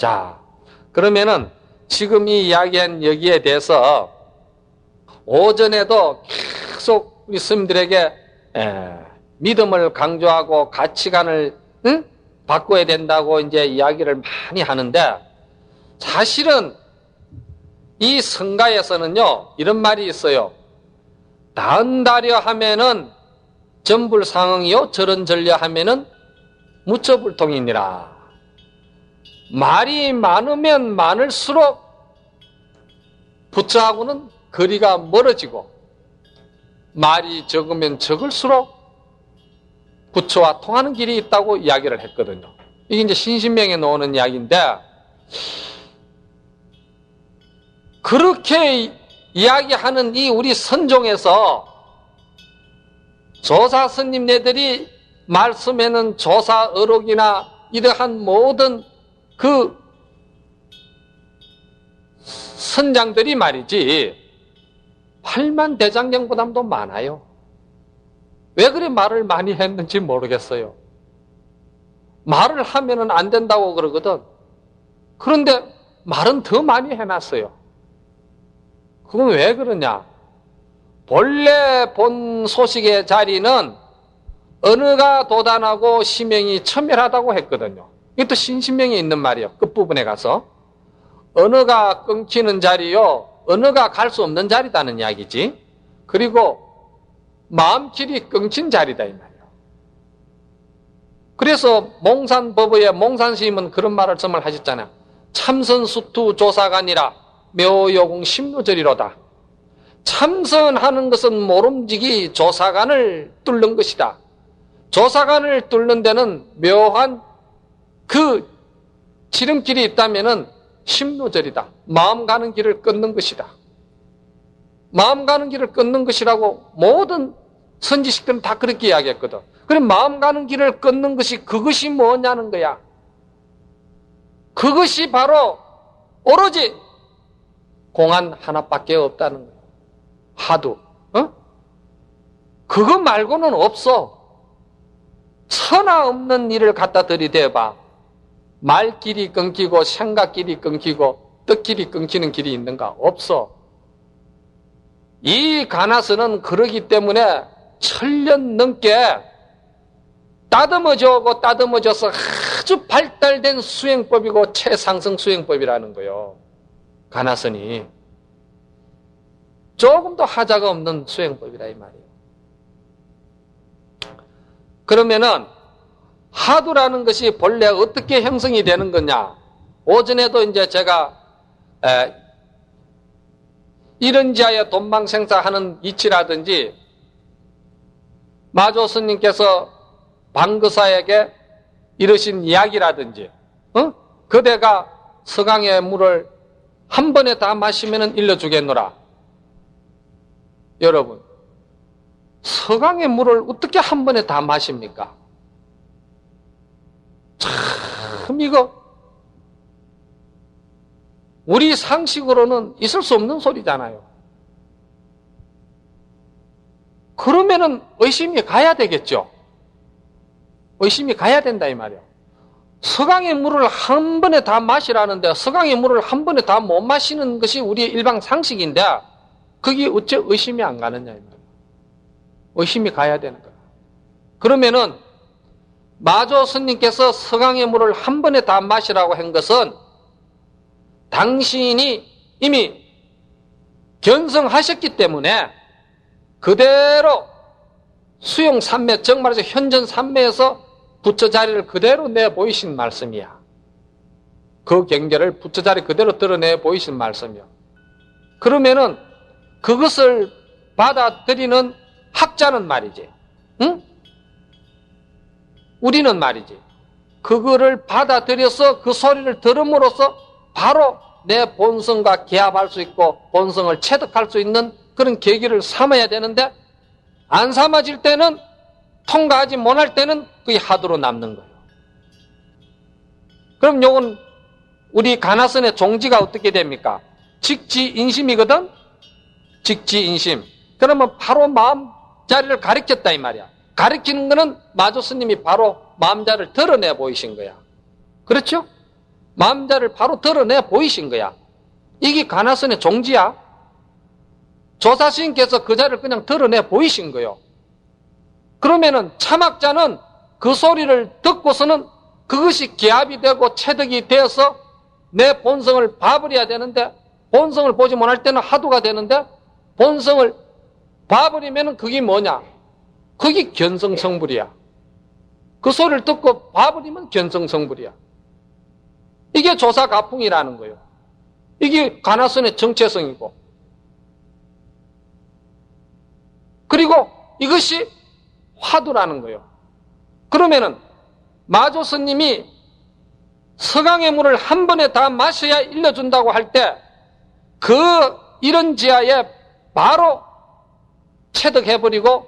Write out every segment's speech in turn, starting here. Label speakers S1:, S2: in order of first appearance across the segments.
S1: 자, 그러면은 지금 이 이야기한 여기에 대해서 오전에도 계속 우리 스님들에게 믿음을 강조하고 가치관을 바꿔야 된다고 이제 이야기를 많이 하는데, 사실은 이 성가에서는요 이런 말이 있어요. 나은다려 하면은 전불상응이요, 저런전려 하면은 무처불통이니라. 말이 많으면 많을수록 부처하고는 거리가 멀어지고, 말이 적으면 적을수록 부처와 통하는 길이 있다고 이야기를 했거든요. 이게 이제 신신명에 나오는 이야기인데, 그렇게 이야기하는 이 우리 선종에서 조사 스님네들이 말씀에는 조사 어록이나 이러한 모든 그 선장들이 말이지 8만 대장경보다도 많아요. 왜 그래 말을 많이 했는지 모르겠어요. 말을 하면은 안 된다고 그러거든. 그런데 말은 더 많이 해놨어요. 그건 왜 그러냐? 본래 본 소식의 자리는 언어가 도단하고 심행이 첨예하다고 했거든요. 이것도 신신명에 있는 말이에요. 끝부분에 가서 언어가 끊기는 자리요, 언어가 갈 수 없는 자리다는 이야기지. 그리고 마음길이 끊긴 자리다 이 말이에요. 그래서 몽산법의 몽산스님은 그런 말씀을 하셨잖아요. 참선수투 조사관이라 묘요공 심루절이로다. 참선하는 것은 모름지기 조사관을 뚫는 것이다. 조사관을 뚫는 데는 묘한 그 지름길이 있다면은 심루절이다. 마음 가는 길을 끊는 것이다. 마음 가는 길을 끊는 것이라고 모든 선지식들은 다 그렇게 이야기했거든. 그럼 마음 가는 길을 끊는 것이 그것이 뭐냐는 거야. 그것이 바로 오로지 공안 하나밖에 없다는 거야. 하두. 그거 말고는 없어. 천하 없는 일을 갖다 들이대봐. 말길이 끊기고 생각길이 끊기고 뜻길이 끊기는 길이 있는가? 없어. 이 가나스는 그러기 때문에 1000년 넘게 따듬어져고 따듬어져서 아주 발달된 수행법이고 최상승 수행법이라는 거요. 가나선이 조금도 하자가 없는 수행법이라 이 말이에요. 그러면은 하두라는 것이 본래 어떻게 형성이 되는 거냐? 오전에도 이제 제가 이런 지하에 돈방생사하는 이치라든지 마조 스님께서 방거사에게 이러신 이야기라든지, 그대가 서강의 물을 한 번에 다 마시면 일러주겠노라. 여러분, 서강의 물을 어떻게 한 번에 다 마십니까? 참 이거 우리 상식으로는 있을 수 없는 소리잖아요. 그러면은 의심이 가야 되겠죠. 의심이 가야 된다 이 말이에요. 서강의 물을 한 번에 다 마시라는데 서강의 물을 한 번에 다 못 마시는 것이 우리의 일반 상식인데 그게 어째 의심이 안 가느냐 이 말이에요. 의심이 가야 되는 거야. 그러면은 마조 스님께서 서강의 물을 한 번에 다 마시라고 한 것은 당신이 이미 견성하셨기 때문에 그대로 수용 삼매, 즉 말해서 현전 삼매에서 부처 자리를 그대로 내보이신 말씀이야. 그 경계를 부처 자리 그대로 드러내 보이신 말씀이야. 그러면은 그것을 받아들이는 학자는 말이지, 응? 우리는 말이지, 그거를 받아들여서 그 소리를 들음으로써 바로 내 본성과 개합할 수 있고 본성을 체득할 수 있는 그런 계기를 삼아야 되는데, 안 삼아질 때는, 통과하지 못할 때는 그게 하두로 남는 거예요. 그럼 요건 우리 가나선의 종지가 어떻게 됩니까? 직지인심이거든? 직지인심. 그러면 바로 마음 자리를 가리켰다 이 말이야. 가리키는 거는 마조 스님이 바로 마음 자리를 드러내 보이신 거야. 그렇죠? 마음자를 바로 드러내 보이신 거야. 이게 가나선의 종지야. 조사스님께서 그 자를 그냥 드러내 보이신 거요. 그러면은 참학자는 그 소리를 듣고서는 그것이 기압이 되고 체득이 되어서 내 본성을 봐버려야 되는데, 본성을 보지 못할 때는 하도가 되는데, 본성을 봐버리면은 그게 뭐냐? 그게 견성성불이야. 그 소리를 듣고 봐버리면 견성성불이야. 이게 조사가풍이라는 거예요. 이게 가나선의 정체성이고, 그리고 이것이 화두라는 거예요. 그러면은 마조 스님이 서강의 물을 한 번에 다 마셔야 일러준다고 할 때 그 이런 지하에 바로 체득해버리고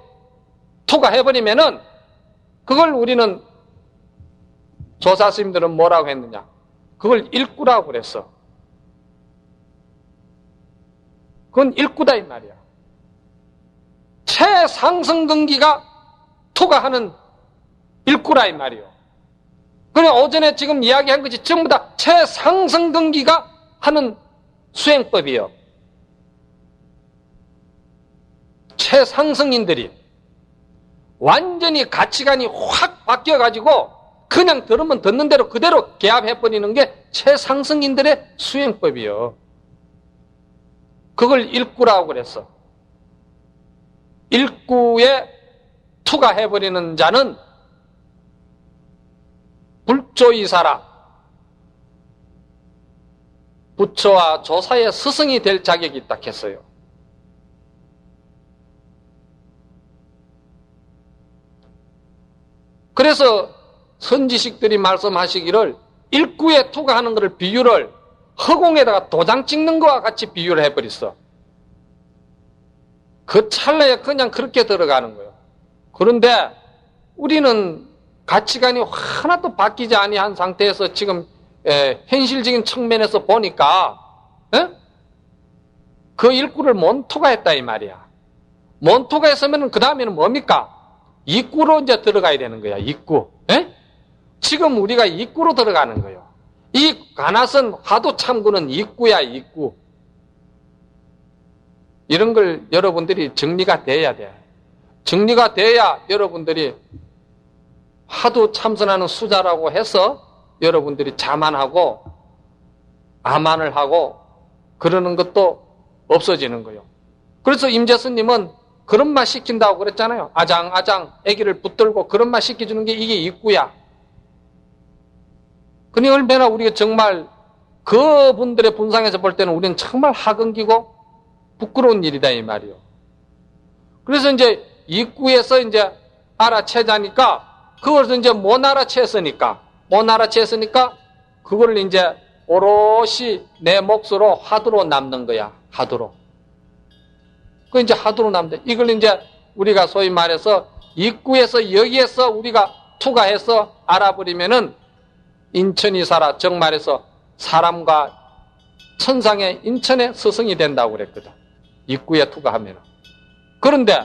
S1: 투과해버리면은 그걸 우리는 조사 스님들은 뭐라고 했느냐? 그걸 일구라고 그랬어. 그건 일구다 이 말이야. 최상승근기가 투과하는 일구라 이 말이요. 그래 오전에 지금 이야기한 것이 전부 다 최상승근기가 하는 수행법이요. 최상승인들이 완전히 가치관이 확 바뀌어가지고 그냥 들으면 듣는 대로 그대로 개합해버리는 게 최상승인들의 수행법이요. 그걸 일구라고 그랬어. 일구에 투과해버리는 자는 불조이사라. 부처와 조사의 스승이 될 자격이 있다 했어요. 그래서 선지식들이 말씀하시기를 일구에 투과하는 것을 비유를 허공에다가 도장 찍는 것과 같이 비유를 해버렸어. 그 찰나에 그냥 그렇게 들어가는 거예요. 그런데 우리는 가치관이 하나도 바뀌지 아니한 상태에서 지금 현실적인 측면에서 보니까 그 일구를 못 투과했다 이 말이야. 못 투과했으면 그 다음에는 뭡니까? 입구로 이제 들어가야 되는 거야. 입구. 지금 우리가 입구로 들어가는 거예요. 이 가나선 화두 참구는 입구야. 입구. 이런 걸 여러분들이 정리가 돼야 돼. 정리가 돼야 여러분들이 화두 참선하는 수자라고 해서 여러분들이 자만하고 아만을 하고 그러는 것도 없어지는 거예요. 그래서 임재스님은 그런 말 시킨다고 그랬잖아요. 아장아장 애기를 붙들고 그런 말 시켜주는 게 이게 입구야. 그니 얼마나 우리가 정말 그분들의 분상에서 볼 때는 우리는 정말 하근기고 부끄러운 일이다 이 말이요. 그래서 이제 입구에서 이제 알아채자니까 그것을 이제 못 알아챘으니까 그거를 이제 오롯이 내 몫으로 화두로 남는 거야. 화두로. 그 이제 화두로 남는데 이걸 이제 우리가 소위 말해서 입구에서 여기에서 우리가 투과해서 알아버리면은 인천이사라 정말해서 사람과 천상의 인천의 스승이 된다고 그랬거든. 입구에 투과하면은. 그런데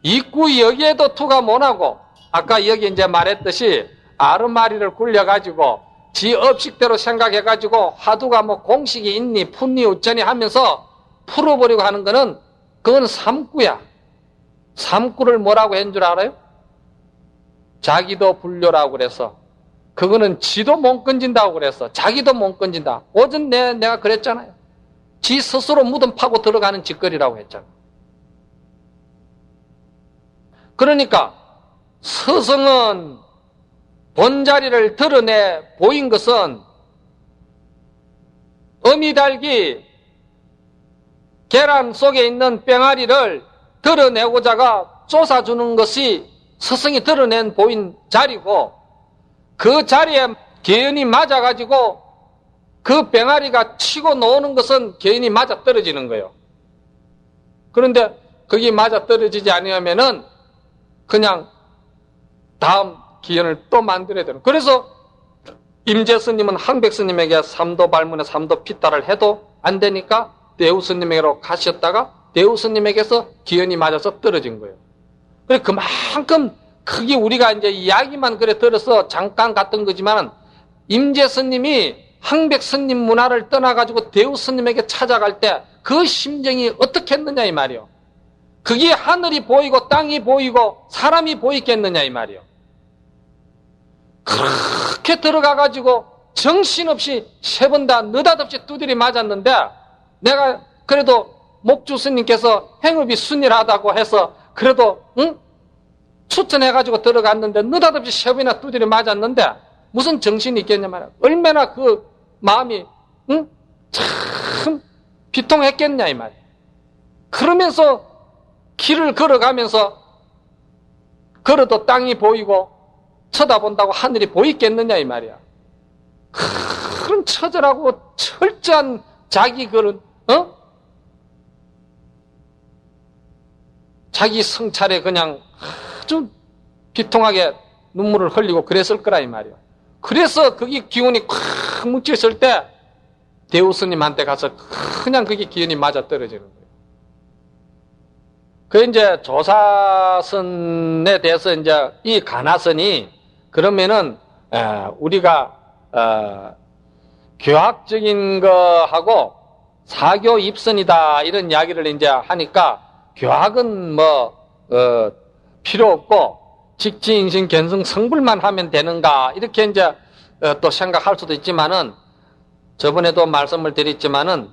S1: 입구 여기에도 투과 못하고 아까 여기 이제 말했듯이 아르마리를 굴려가지고 지 업식대로 생각해가지고 화두가 뭐 공식이 있니 풋니 어쩌니 하면서 풀어버리고 하는 거는 그건 삼구야. 삼구를 뭐라고 했는 줄 알아요? 자기도 불료라고 그래서 그거는 지도 못 건진다고 그랬어. 자기도 못 건진다. 오전 내가 그랬잖아요. 지 스스로 무덤 파고 들어가는 짓거리라고 했잖아. 그러니까 스승은 본자리를 드러내 보인 것은 어미달기 계란 속에 있는 뺑아리를 드러내고자가 쫓아주는 것이 스승이 드러낸 보인 자리고 그 자리에 개연이 맞아가지고 그 뺑아리가 치고 놓는 것은 개연이 맞아 떨어지는 거예요. 그런데 거기 맞아 떨어지지 않으면은 그냥 다음 기연을 또 만들어야 되는. 그래서 임재스님은 항백스님에게 삼도 발문에 삼도 피따를 해도 안 되니까 대우스님에게로 가셨다가 대우스님에게서 기연이 맞아서 떨어진 거예요. 그래 그만큼 크게 우리가 이제 이야기만 그래 들어서 잠깐 갔던 거지만 임재스님이 황백 스님 문화를 떠나가지고 대우 스님에게 찾아갈 때 그 심정이 어떻게 했느냐 이 말이요. 그게 하늘이 보이고 땅이 보이고 사람이 보이겠느냐 이 말이요. 그렇게 들어가가지고 정신없이 세 번 다 느닷없이 두드리 맞았는데 내가 그래도 목주 스님께서 행업이 순일하다고 해서 그래도 추천해가지고 들어갔는데 느닷없이 세 번이나 두드리 맞았는데 무슨 정신이 있겠냐 말이야. 얼마나 그 마음이 참 비통했겠냐 이 말이야. 그러면서 길을 걸어가면서 걸어도 땅이 보이고 쳐다본다고 하늘이 보이겠느냐 이 말이야. 그런 처절하고 철저한 자기 그런 자기 성찰에 그냥 아주 비통하게 눈물을 흘리고 그랬을 거라 이 말이야. 그래서 그게 기운이 콱 뭉쳤을 때 대우 스님한테 가서 그냥 그게 기운이 맞아 떨어지는 거예요. 그 이제 조사선에 대해서 이제 이 가나선이 그러면은 우리가 교학적인 거하고 사교 입선이다 이런 이야기를 이제 하니까 교학은 필요 없고 직지인신 견성 성불만 하면 되는가 이렇게 이제 또 생각할 수도 있지만은 저번에도 말씀을 드렸지만은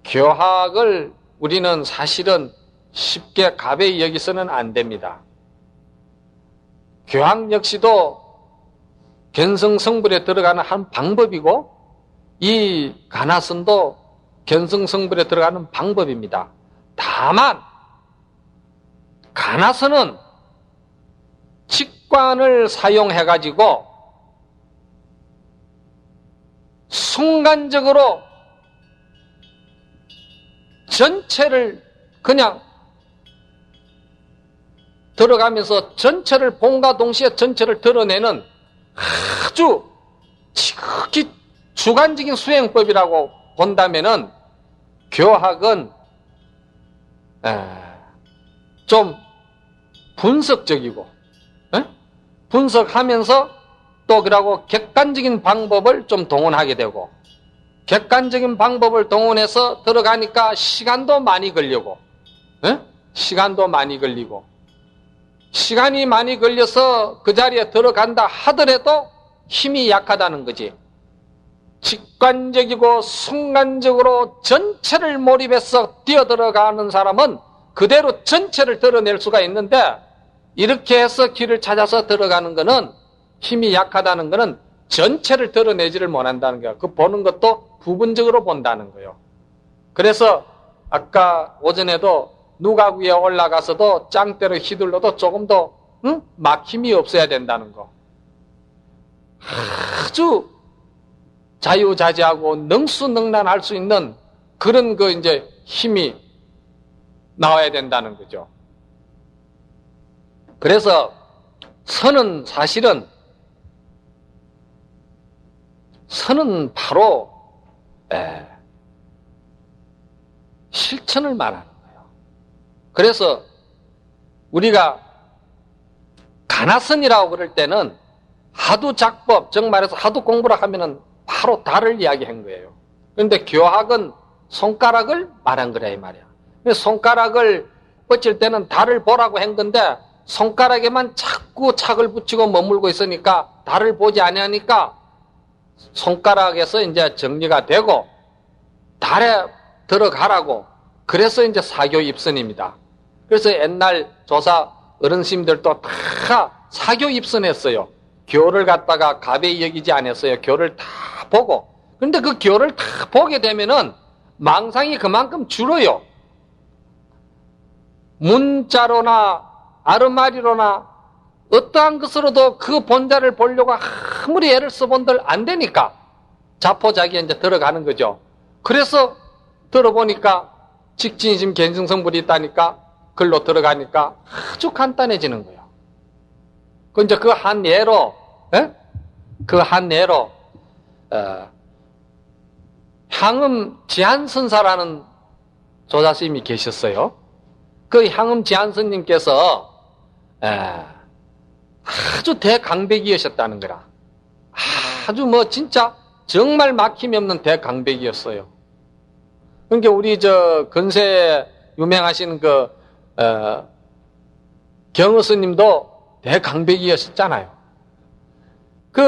S1: 교학을 우리는 사실은 쉽게 가벼이 여기서는 안 됩니다. 교학 역시도 견성 성불에 들어가는 한 방법이고 이 가나선도 견성 성불에 들어가는 방법입니다. 다만 가나선은 직관을 사용해 가지고 순간적으로 전체를 그냥 들어가면서 전체를 본과 동시에 전체를 드러내는 아주 지극히 주관적인 수행법이라고 본다면은 교학은 좀 분석적이고 분석하면서 또 그러고 객관적인 방법을 좀 동원하게 되고 객관적인 방법을 동원해서 들어가니까 시간도 많이 걸리고 시간도 많이 걸리고 시간이 많이 걸려서 그 자리에 들어간다 하더라도 힘이 약하다는 거지. 직관적이고 순간적으로 전체를 몰입해서 뛰어들어가는 사람은 그대로 전체를 드러낼 수가 있는데 이렇게 해서 길을 찾아서 들어가는 거는 힘이 약하다는 거는 전체를 드러내지를 못한다는 거야. 그 보는 것도 부분적으로 본다는 거예요. 그래서 아까 오전에도 누각 위에 올라가서도 짱대로 휘둘러도 조금 더 막힘이 없어야 된다는 거. 아주 자유자재하고 능수능란할 수 있는 그런 그 이제 힘이 나와야 된다는 거죠. 그래서 선은 사실은 선은 바로 실천을 말하는 거예요. 그래서 우리가 가나선이라고 그럴 때는 하도 작법, 정 말해서 하도 공부를 하면은 바로 달을 이야기한 거예요. 그런데 교학은 손가락을 말한 거라 이 말이야. 손가락을 뻗칠 때는 달을 보라고 한 건데 손가락에만 자꾸 착을 붙이고 머물고 있으니까 달을 보지 아니하니까 손가락에서 이제 정리가 되고 달에 들어가라고. 그래서 이제 사교 입선입니다. 그래서 옛날 조사 어른스님들도 다 사교 입선했어요. 교를 갖다가 가벼이 여기지 않았어요. 교를 다 보고. 그런데 그 교를 다 보게 되면은 망상이 그만큼 줄어요. 문자로나 아르마리로나 어떠한 것으로도 그 본자를 보려고 아무리 애를 써본들 안 되니까 자포자기에 이제 들어가는 거죠. 그래서 들어보니까 직진심 견성성불이 있다니까 글로 들어가니까 아주 간단해지는 거예요. 그 이제 그 한 예로, 향음 지한선사라는 조자스님이 계셨어요. 그 향음 지한선님께서 아주 대강백이셨다는 거라. 아주 뭐 진짜 정말 막힘이 없는 대강백이었어요. 그러니까 우리 근세에 유명하신 경의 스님도 대강백이었잖아요.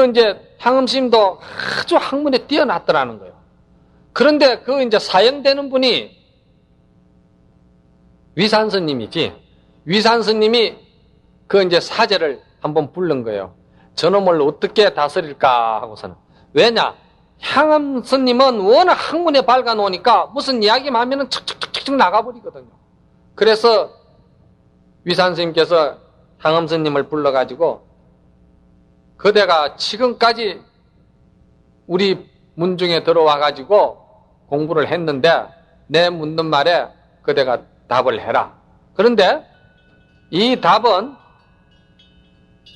S1: 이제 향음스님도 아주 학문에 뛰어났더라는 거예요. 그런데 이제 사형되는 분이 위산스님이지. 위산스님이 이제 사제를 한번 부른 거예요. 저놈을 어떻게 다스릴까 하고서는. 왜냐? 향암스님은 워낙 학문에 밝아놓으니까 무슨 이야기만 하면은 척척척척 나가버리거든요. 그래서 위산스님께서 향암스님을 불러가지고 그대가 지금까지 우리 문중에 들어와가지고 공부를 했는데 내 묻는 말에 그대가 답을 해라. 그런데 이 답은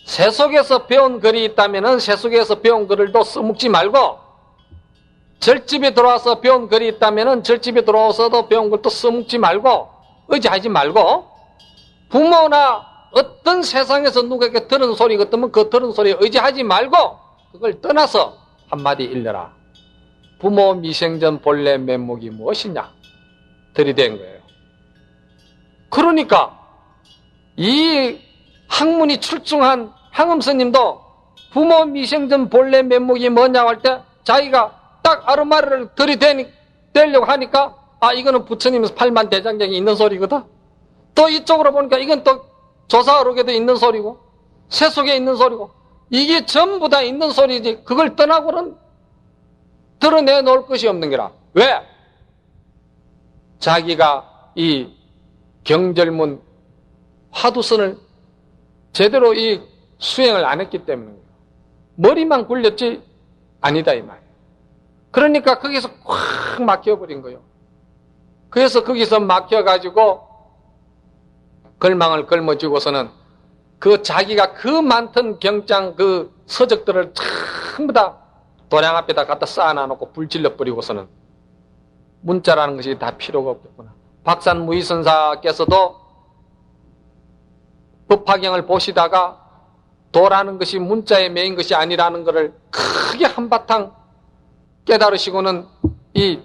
S1: 세속에서 배운 글이 있다면은 세속에서 배운 글을 또 써먹지 말고 절집에 들어와서 배운 글이 있다면은 절집에 들어와서도 배운 글도 써먹지 말고 의지하지 말고 부모나 어떤 세상에서 누구에게 들은 소리 같으면 그 들은 소리에 의지하지 말고 그걸 떠나서 한마디 일러라. 부모 미생전 본래 면목이 무엇이냐? 들이댄 거예요. 그러니까 이 학문이 출중한 향음스님도 부모 미생전 본래 면목이 뭐냐고 할 때 자기가 딱 아르마르를 들이대려고 하니까 이거는 부처님에서 팔만대장경이 있는 소리거든. 또 이쪽으로 보니까 이건 또 조사어록에도 있는 소리고 세속에 있는 소리고 이게 전부 다 있는 소리지 그걸 떠나고는 드러내놓을 것이 없는 거라. 왜? 자기가 이 경절문 화두선을 제대로 이 수행을 안 했기 때문입니다. 머리만 굴렸지 아니다 이 말이에요. 그러니까 거기서 꽉 막혀버린 거예요. 그래서 거기서 막혀가지고 걸망을 걸머쥐고서는 자기가 많던 경장 서적들을 전부 다 도량 앞에다 갖다 쌓아놔놓고 불질러 버리고서는 문자라는 것이 다 필요가 없겠구나. 박산무의선사께서도 법화경을 보시다가 도라는 것이 문자에 매인 것이 아니라는 것을 크게 한바탕 깨달으시고는 이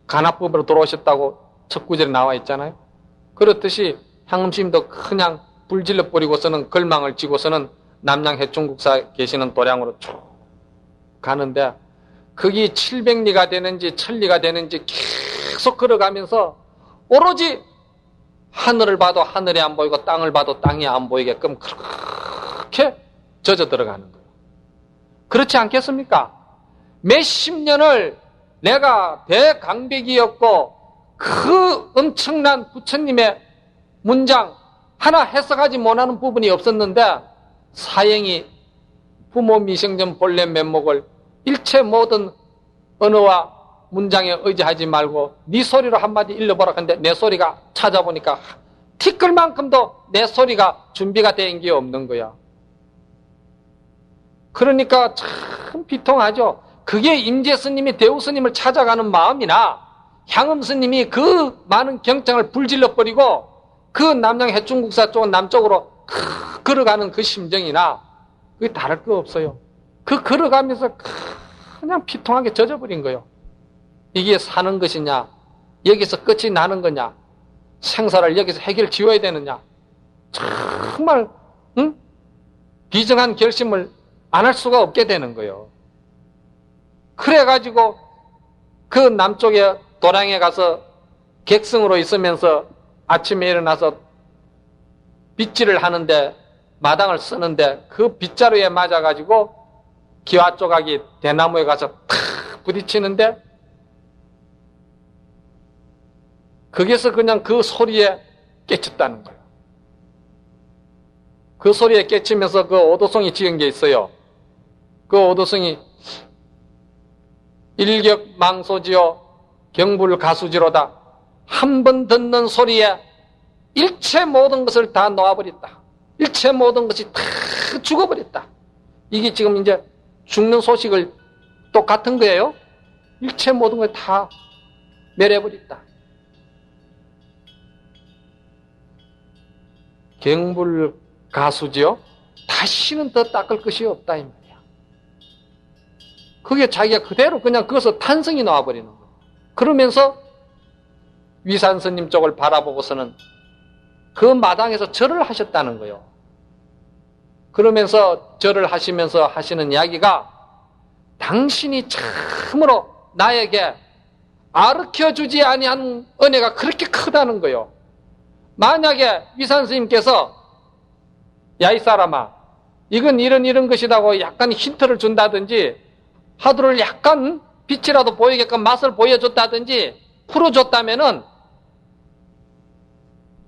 S1: 간합법으로 돌아오셨다고 첫 구절에 나와 있잖아요. 그렇듯이 향음스님도 그냥 불질러 버리고서는 걸망을 쥐고서는 남양 해충국사 계시는 도량으로 쭉 가는데 거기 700리가 되는지 1000리가 되는지 계속 걸어가면서 오로지 하늘을 봐도 하늘이 안 보이고 땅을 봐도 땅이 안 보이게끔 그렇게 젖어 들어가는 거예요. 그렇지 않겠습니까? 몇십 년을 내가 대강백이었고 그 엄청난 부처님의 문장 하나 해석하지 못하는 부분이 없었는데 사형이 부모 미생전 본래 면목을 일체 모든 언어와 문장에 의지하지 말고 네 소리로 한마디 일러보라 하는데 내 소리가 찾아보니까 티끌만큼도 내 소리가 준비가 된 게 없는 거야. 그러니까 참 비통하죠. 그게 임재스님이 대우스님을 찾아가는 마음이나 향음스님이 그 많은 경장을 불질러버리고 그 남양 해충국사 쪽 남쪽으로 걸어가는 그 심정이나 그게 다를 거 없어요. 걸어가면서 그냥 비통하게 젖어버린 거예요. 이게 사는 것이냐? 여기서 끝이 나는 거냐? 생사를 여기서 해결 지어야 되느냐? 정말 비정한 결심을 안 할 수가 없게 되는 거예요. 그래가지고 그 남쪽에 도량에 가서 객승으로 있으면서 아침에 일어나서 빗질을 하는데 마당을 쓰는데 그 빗자루에 맞아가지고 기와 조각이 대나무에 가서 탁 부딪히는데 거기서 그냥 그 소리에 깨쳤다는 거예요. 그 소리에 깨치면서 그 오도송이 지은 게 있어요. 그 오도송이 일격망소지요 경불가수지로다. 한 번 듣는 소리에 일체 모든 것을 다 놓아버렸다. 일체 모든 것이 다 죽어버렸다. 이게 지금 이제 죽는 소식을 똑같은 거예요. 일체 모든 걸 다 멸해버렸다. 경불가수지요. 다시는 더 닦을 것이 없다 이 말이야. 그게 자기가 그대로 그냥 그것을 탄성이 나와버리는 거예요. 그러면서 위산 스님 쪽을 바라보고서는 그 마당에서 절을 하셨다는 거예요. 그러면서 절을 하시면서 하시는 이야기가 당신이 참으로 나에게 가르쳐주지 아니한 은혜가 그렇게 크다는 거예요. 만약에 위산 스님께서 야 이 사람아 이건 이런 것이라고 약간 힌트를 준다든지 화두를 약간 빛이라도 보이게끔 맛을 보여줬다든지 풀어줬다면은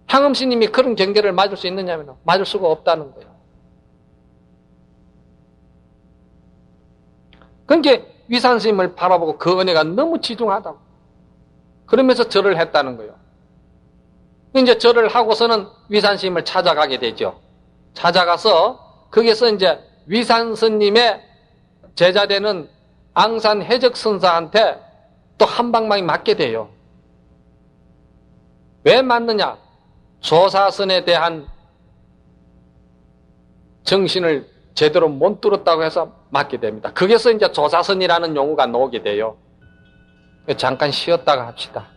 S1: 향음스님이 그런 경계를 맞을 수 있느냐면 맞을 수가 없다는 거예요. 그러니까 위산 스님을 바라보고 그 은혜가 너무 지중하다고 그러면서 절을 했다는 거예요. 이제 절을 하고서는 위산 스님을 찾아가게 되죠. 찾아가서 거기서 이제 위산 스님의 제자되는 앙산 해적 선사한테 또 한 방망이 맞게 돼요. 왜 맞느냐? 조사선에 대한 정신을 제대로 못 들었다고 해서 맞게 됩니다. 거기서 이제 조사선이라는 용어가 나오게 돼요. 잠깐 쉬었다가 합시다.